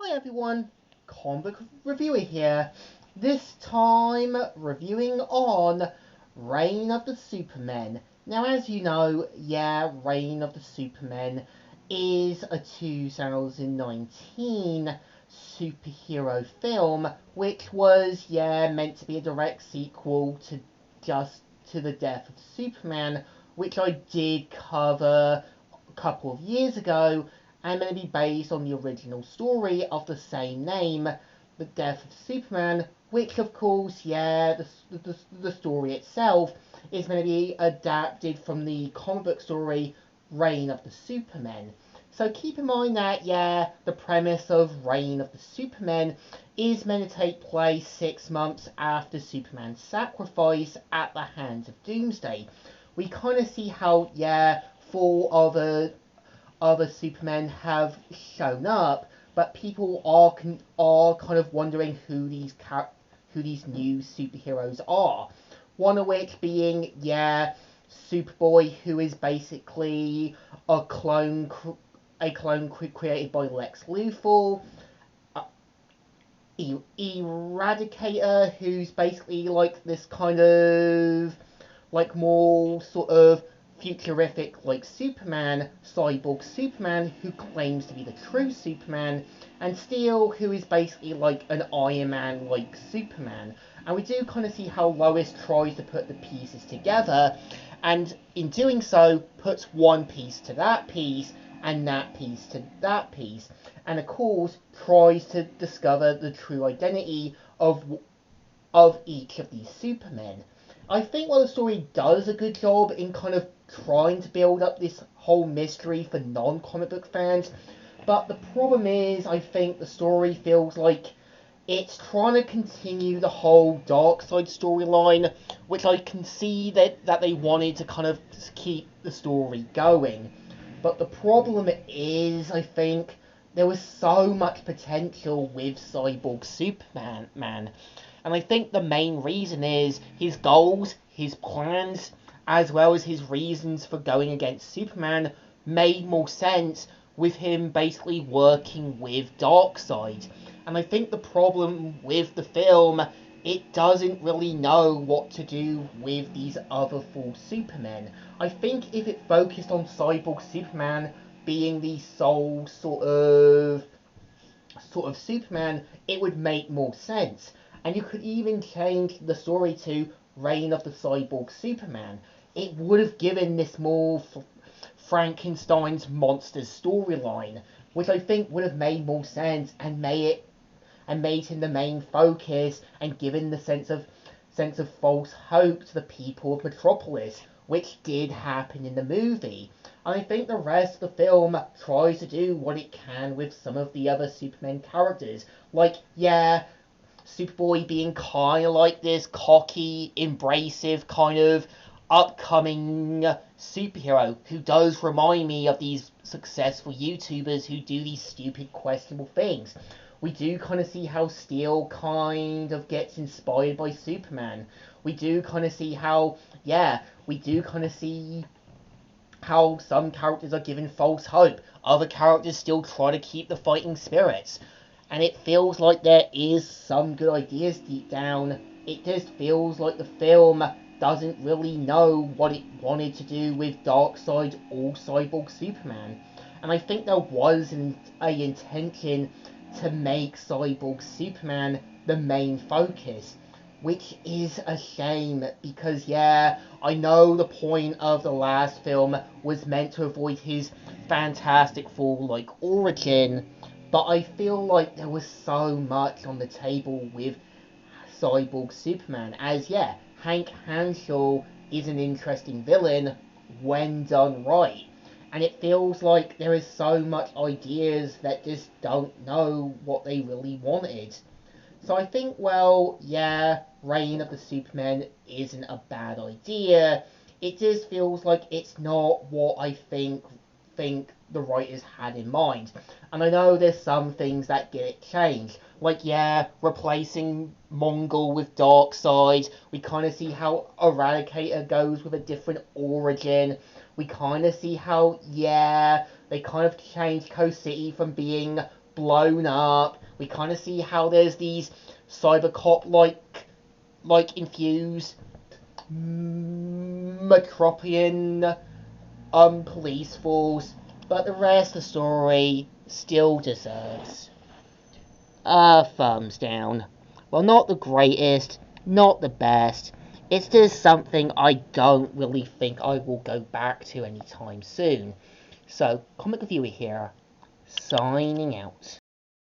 Hi everyone, comic reviewer here. This time reviewing on Reign of the Supermen. Now as you know, Reign of the Supermen is a 2019 superhero film which was meant to be a direct sequel to the Death of Superman, which I did cover a couple of years ago, and going to be based on the original story of the same name, The Death of Superman, which of course, the story itself is going to be adapted from the comic book story Reign of the Supermen. So keep in mind that, the premise of Reign of the Supermen is meant to take place 6 months after Superman's sacrifice at the hands of Doomsday. We kind of see how, four other Supermen have shown up, but people are kind of wondering who these new superheroes are. One of which being, Superboy, who is basically a clone created by Lex Luthor. Eradicator, who's basically like this kind of like more sort of futurific like Superman, cyborg Superman, who claims to be the true Superman, and Steel, who is basically like an Iron Man like Superman. And we do kind of see how Lois tries to put the pieces together, and in doing so puts one piece to that piece and that piece to that piece, and of course tries to discover the true identity of each of these Supermen. I think while the story does a good job in kind of trying to build up this whole mystery for non-comic book fans, but the problem is I think the story feels like it's trying to continue the whole Darkseid storyline, which I can see that they wanted to kind of keep the story going. But the problem is, I think, there was so much potential with Cyborg Superman. And I think the main reason is his goals, his plans, as well as his reasons for going against Superman made more sense with him basically working with Darkseid. And I think the problem with the film, it doesn't really know what to do with these other four Supermen. I think if it focused on Cyborg Superman being the sole sort of Superman, it would make more sense. And you could even change the story to Reign of the Cyborg Superman. It would have given this more Frankenstein's monsters storyline, which I think would have made more sense and made him the main focus and given the sense of false hope to the people of Metropolis, which did happen in the movie. And I think the rest of the film tries to do what it can with some of the other Superman characters, like, Superboy being kind of like this cocky, embracive kind of upcoming superhero who does remind me of these successful YouTubers who do these stupid, questionable things. We do kind of see how Steel kind of gets inspired by Superman. We do kind of see how, how some characters are given false hope. Other characters still try to keep the fighting spirits. And it feels like there is some good ideas deep down. It just feels like the film doesn't really know what it wanted to do with Darkseid or Cyborg Superman. And I think there was a intention to make Cyborg Superman the main focus, which is a shame because, I know the point of the last film was meant to avoid his Fantastic Four-like origin, but I feel like there was so much on the table with Cyborg Superman, as, Hank Henshaw is an interesting villain when done right. And it feels like there is so much ideas that just don't know what they really wanted. So I think, Reign of the Supermen isn't a bad idea. It just feels like it's not what I think the writers had in mind. And I know there's some things that get it changed. Like, replacing Mongol with Darkseid. We kind of see how Eradicator goes with a different origin. We kind of see how, they kind of changed Coast City from being blown up. We kind of see how there's these cybercop like infused Metropolitan police force, but the rest of the story still deserves a thumbs down. Well, not the greatest, not the best. It's just something I don't really think I will go back to anytime soon. So, Comic Reviewer here, signing out.